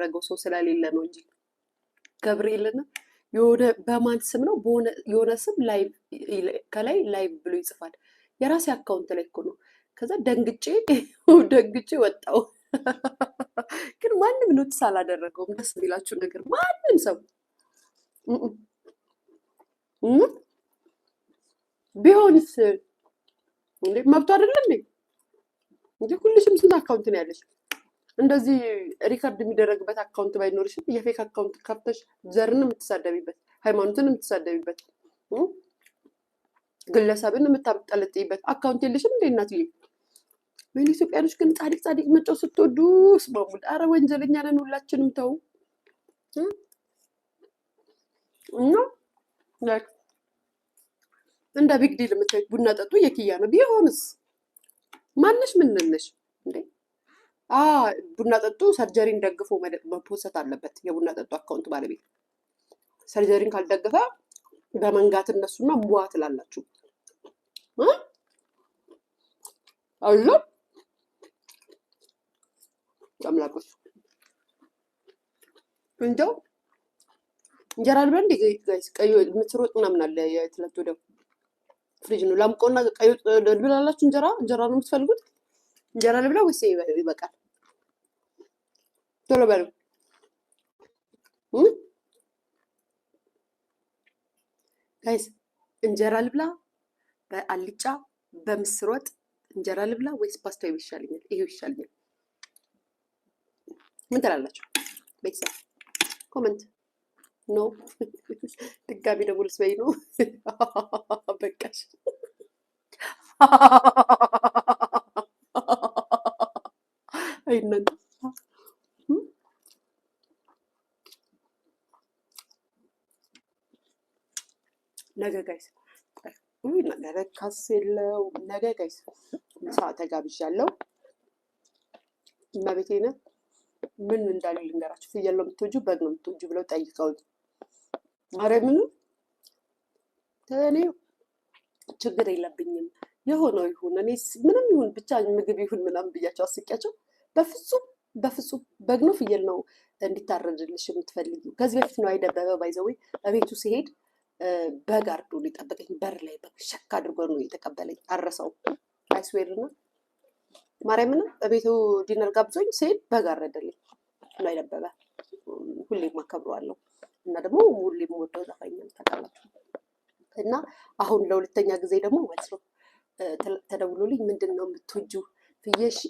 የሚያደርገው ሰው ስለሌለ ነው እንጂ ገብርኤልና የሆነ በማን ስም ነው የሆነ ስም ላይቭ ከላይ ላይቭ ብሎ ይጽፋል። የራሴ አካውንት ላይ እኮ ነው። ከዛ ደንግጬ ወጣው። ግን ማንም ኖቲስ አላደረገውም። ደስ የሚላችሁ ነገር ማንም ሰው ቢሆንስ እንዴ መብቱ አይደለም እንዴ? ሁልሽም ስንት አካውንት ነው ያለሽ? እንደዚህ ሪከርድ የሚደረግበት አካውንት ባይኖርሽም የፌክ አካውንት ከፍተሽ ዘርን የምትሳደቢበት፣ ሃይማኖትን የምትሳደቢበት፣ ግለሰብን የምታጠለጥይበት አካውንት የለሽም እንዴ እናትዬ? ወይኔ ኢትዮጵያኖች ግን ጻድቅ መጫው ስትወዱ ስማሙል። አረ ወንጀለኛ ነን ሁላችንም። ተው እና እንደ ቢግ ዲል የምታዩት ቡና ጠጡ የኪያ ነው ቢሆንስ? ማነሽ ምን ነሽ እንዴ? ቡና ጠጡ ሰርጀሪን ደግፎ መፖሰት አለበት። የቡና ጠጡ አካውንት ባለቤት ሰርጀሪን ካልደገፈ በመንጋት እነሱና ሙዋ ትላላችሁ አሎ አምላኮች። እንደው እንጀራ ልበል እንዴ ጋይስ? ቀዩ የምትሮጥ ምናምን አለ የትለት ወደው ፍሪጅ ነው ላምቆና ቀዩ ልብላላችሁ። እንጀራ ነው የምትፈልጉት? እንጀራ ልብላ ወይስ ይበቃል? ቶሎ በሉ ጋይስ። እንጀራ ልብላ በአልጫ በምስር ወጥ እንጀራ ልብላ ወይስ ፓስታ ይሻለኛል? ይሄው ይሻለኛል። ምን ትላላችሁ ቤተሰብ? ኮመንት ኖ ድጋሚ ደግሞ ልስበይ ነው። በቃሽ። አይነን ነገ ጋይስ ነገ ካስ የለው። ነገ ጋይስ ምሳ ተጋብዣለሁ። እመቤቴን ምን እንዳሉ ልንገራችሁ። ፍየል ነው የምትወጁ በግ ነው የምትወጁ ብለው ጠይቀውኝ፣ አረ ምንም እኔ ችግር የለብኝም የሆነው ይሁን እኔ ምንም ይሁን ብቻ ምግብ ይሁን ምናምን ብያቸው አስቂያቸው፣ በፍጹም በግ ነው ፍየል ነው እንዲታረድልሽ የምትፈልጊው? ከዚህ በፊት ነው አይደበበ ባይዘዌ በቤቱ ሲሄድ በግ አርዶ ነው የጠበቀኝ። በር ላይ በግ ሸክ አድርጎ ነው የተቀበለኝ። አረሰው አይስዌርና ማርያምን በቤቱ ዲነር ጋብዞኝ ሲሄድ በግ አረደልኝ ነው አይደበበ። ሁሌም አከብረዋለሁ እና ደግሞ ሁሌም ወደው ዘፋኝ ነው ታውቃላችሁ። እና አሁን ለሁለተኛ ጊዜ ደግሞ ማለት ነው ተደውሎልኝ ምንድን ነው የምትወጂው?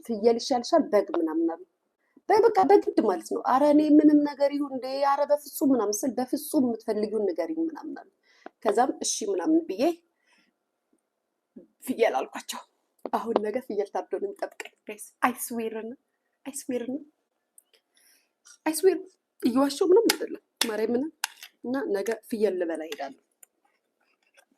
ፍየል ይሻልሻል በግ ምናምን አሉ። በቃ በግድ ማለት ነው። አረ እኔ ምንም ነገር ይሁን እንደ አረ በፍጹም ምናምን ስል በፍጹም የምትፈልጊውን ንገሪኝ ምናምን አሉ። ከዛም እሺ ምናምን ብዬ ፍየል አልኳቸው። አሁን ነገ ፍየል ታርዶ ነው የሚጠብቀኝ ጋይስ። አይስዌር እየዋሸሁ ምንም አይደለም ማርያምን። እና ነገ ፍየል ልበላ እሄዳለሁ።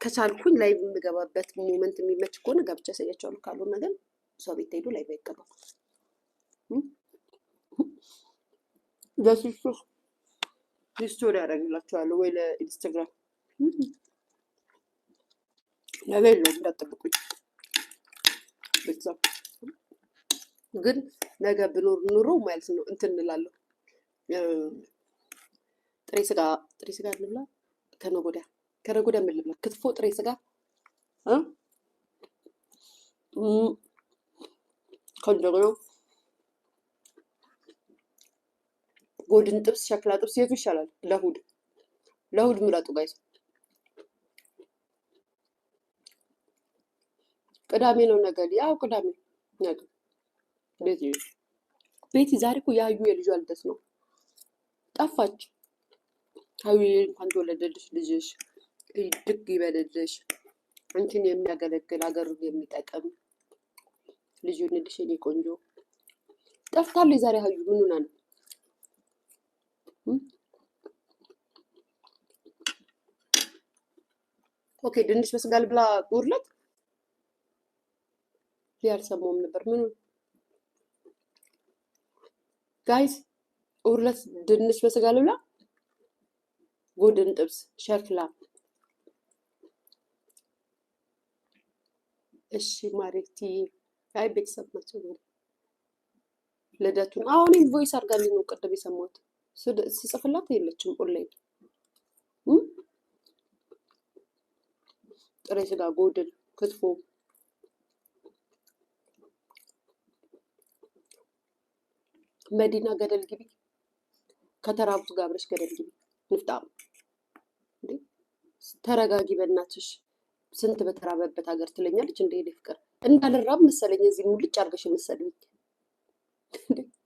ከቻልኩኝ ላይ የምገባበት ሞመንት የሚመች ከሆነ ገብቼ ያሳያቸዋለሁ። ካልሆነ ግን ሰው ቤት ሄዱ ላይ ባይገባም በስልሱ ስቶሪ ያደርግላችኋለሁ ወይ ለኢንስታግራም። ነገ የለውም እንዳትጠብቁኝ ቤተሰብ። ግን ነገ ብኖር ኑሮ ማለት ነው እንትን እንላለሁ። ጥሬ ስጋ ልብላ። ከነገ ወዲያ ምን ልብላ? ክትፎ፣ ጥሬ ስጋ ከእንደገና ጎድን ጥብስ፣ ሸክላ ጥብስ የቱ ይሻላል? ለእሑድ ምረጡ ጋይስ። ቅዳሜ ነው ነገ። ያው ቅዳሜ ነገ ቤቲ ዛሬ እኮ ያዩ የልጇ ልደት ነው። ጠፋች። ሀዩ እንኳን ተወለደልሽ ልጅሽ ድግ ይበልልሽ። አንቺን የሚያገለግል ሀገር የሚጠቅም ልጅ ይሁንልሽ የኔ ቆንጆ። ጠፍታለች ዛሬ ሀዩ ምን ሆና ነው? ኦኬ ድንች በስጋ ልብላ ቁርለት ያልሰማውም ነበር። ምን ጋይስ ቁርለት ድንች በስጋ ልብላ፣ ጎድን ጥብስ፣ ሸክላ። እሺ ማሬቲ አይ ቤተሰብ ናቸው። ልደቱን አሁን ቮይስ አድርጋልኝ ነው ቅድም የሰማሁት። ስጽፍላት የለችም ኦንላይን። ጥሬ ስጋ፣ ጎድን፣ ክትፎ መዲና ገደል ግቢ፣ ከተራቡት ጋር አብረሽ ገደል ግቢ። ንፍጣም ተረጋጊ በእናትሽ። ስንት በተራበበት ሀገር ትለኛለች እንደ ሄደ ፍቅር እንዳልራብ መሰለኝ እዚህ ሙልጭ አድርገሽ መሰለኝ።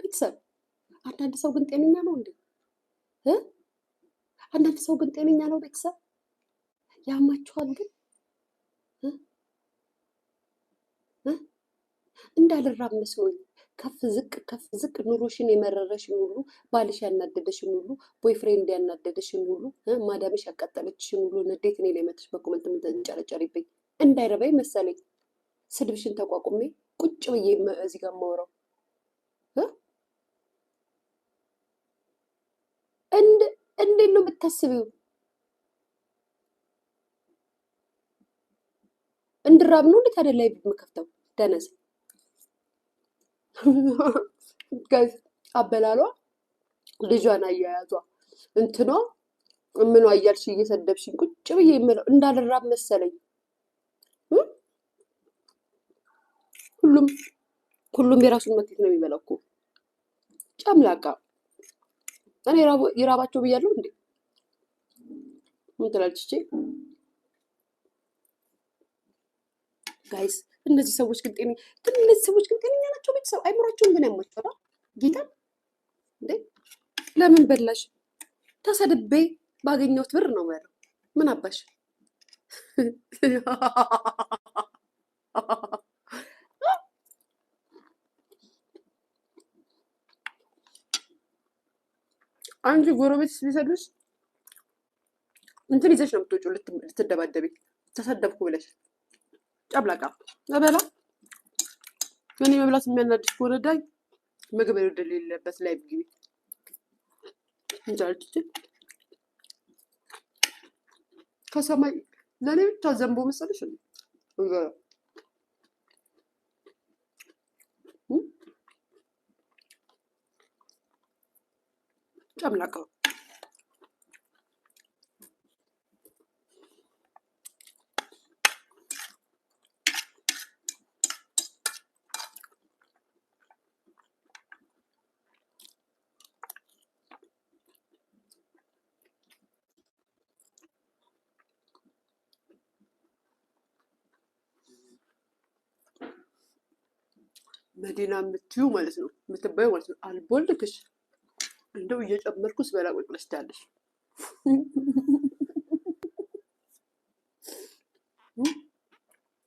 ቤተሰብ አንዳንድ ሰው ግን ጤነኛ ነው እንዴ? አንዳንድ ሰው ግን ጤነኛ ነው ቤተሰብ? ያማችኋል ግን እንዳልራብ መስሎኝ ከፍ ዝቅ ኑሮሽን የመረረሽን ሁሉ ባልሽ ያናደደሽን ሁሉ ቦይፍሬንድ ያናደደሽን ሁሉ ማዳምሽ ያቃጠለችሽን ሁሉ ንዴት እኔ ላይ መጥሽ በኮመንት የምትንጨረጨሪብኝ እንዳይረባኝ መሰለኝ ስድብሽን ተቋቁሜ ቁጭ ብዬ እዚህ ጋር የማወራው እንዴት ነው የምታስቢው? እንድራብ ነው እንዴት አይደል ላይ የምከፍተው? ደነስ ጋይስ አበላሏ ልጇን አያያዟ እንትኗ ምኗ እያልሽ እየሰደብሽኝ ቁጭ ብዬ የምለው እንዳልራብ መሰለኝ። ሁሉም የራሱን መክሊት ነው የሚበላው እኮ ጨምላቃ። እኔ ይራባቸው ብያለሁ እንዴ? ምን ትላለች እቺ? ጋይስ እነዚህ ሰዎች ግን ጤነኛ ናቸው? ቤተሰብ አይምሯቸውን ግን ያሟቸዋል። ጌታ እንዴ ለምን በላሽ? ተሰድቤ ባገኘሁት ብር ነው ያለው። ምን አባሽ አንቺ ጎረቤት ቢሰድብሽ እንትን ይዘሽ ነው የምትወጪው ልትደባደቢ ተሰደብኩ ብለሽ ጨብላቃ በላ። እኔ መብላት የሚያናድሽ ከሆነ ዳይ ምግብ የሌለበት ላይ ግቢ እንጃልች ከሰማይ ለእኔ ብቻ ዘንቦ መሰለሽ ጨምላቃ። መዲና የምትዩ ማለት ነው የምትባዩ ማለት ነው። አልቦልክሽ እንደው እየጨመርኩ ስበላ ቁጭ ብለሽ ታያለሽ።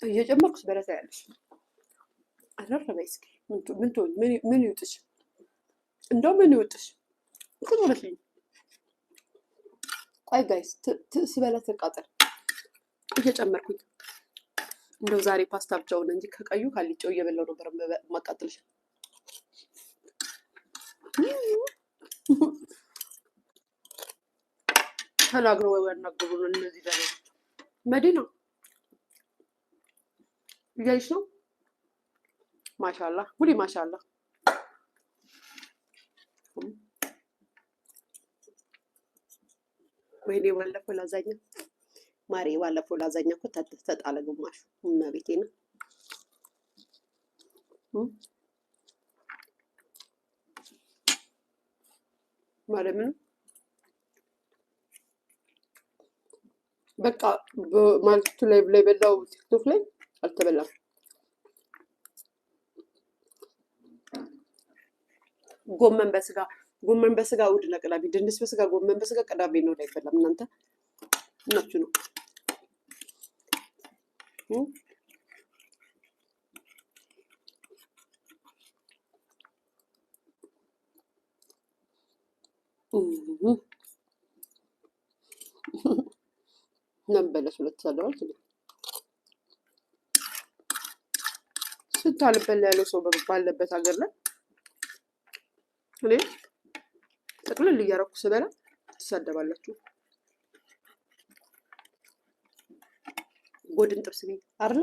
እየጨመርኩ ስበላ ታያለሽ። አረረበይ እስኪ ምን ይውጥሽ? እንደው ምን ይውጥሽ? ቁጭ ብለሽኝ ቆይ ጋይስ ስበላ ተቃጠል እየጨመርኩኝ። እንደው ዛሬ ፓስታ ብቻውን እንጂ ከቀዩ ካልጨው እየበላው ነበር ማቃጠልሽ። ተናግሮ ወይ ያናገሩ ነው እነዚህ ዳሮች። መዲና እያይሽ ነው። ማሻአላ ሁሌ ማሻአላ። ወይኔ ባለፈው ላዛኛ ማሬ ባለፈው ላዛኛ እኮ ተጣለ ግማሹ እና ቤቴ ነው። ማለት ምን በቃ ማልቱ ላይ በላው ቲክቶክ ላይ አልተበላም። ጎመን በስጋ እሑድና ቅዳሜ፣ ድንች በስጋ ጎመን በስጋ ቅዳሜ ነው አይበላም። እናንተ እናችሁ ነው ነንበለሽ ሁለት ሰደዋል ስታልበል ያለው ሰው ባለበት ሀገር ላይ እኔ ጥቅልል እያረኩ ስበላ ትሳደባላችሁ። ጎድን ጥብስ ቢ አይደል?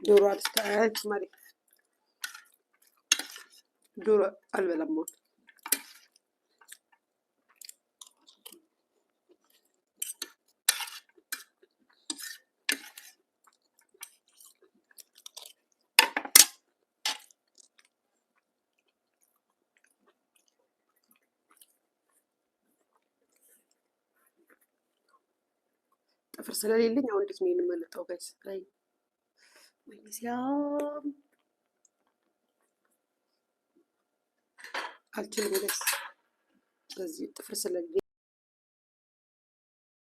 ዶሮ አልስታይል ማሪ ዶሮ አልበላም። ጥፍር ስለሌለኝ አሁን እንዴት ነው የምመለጠው? ጋይስ ላይ ወይኔ ሲያም አልችልም። ጋይስ ስለዚህ ጥፍር ስለሌለኝ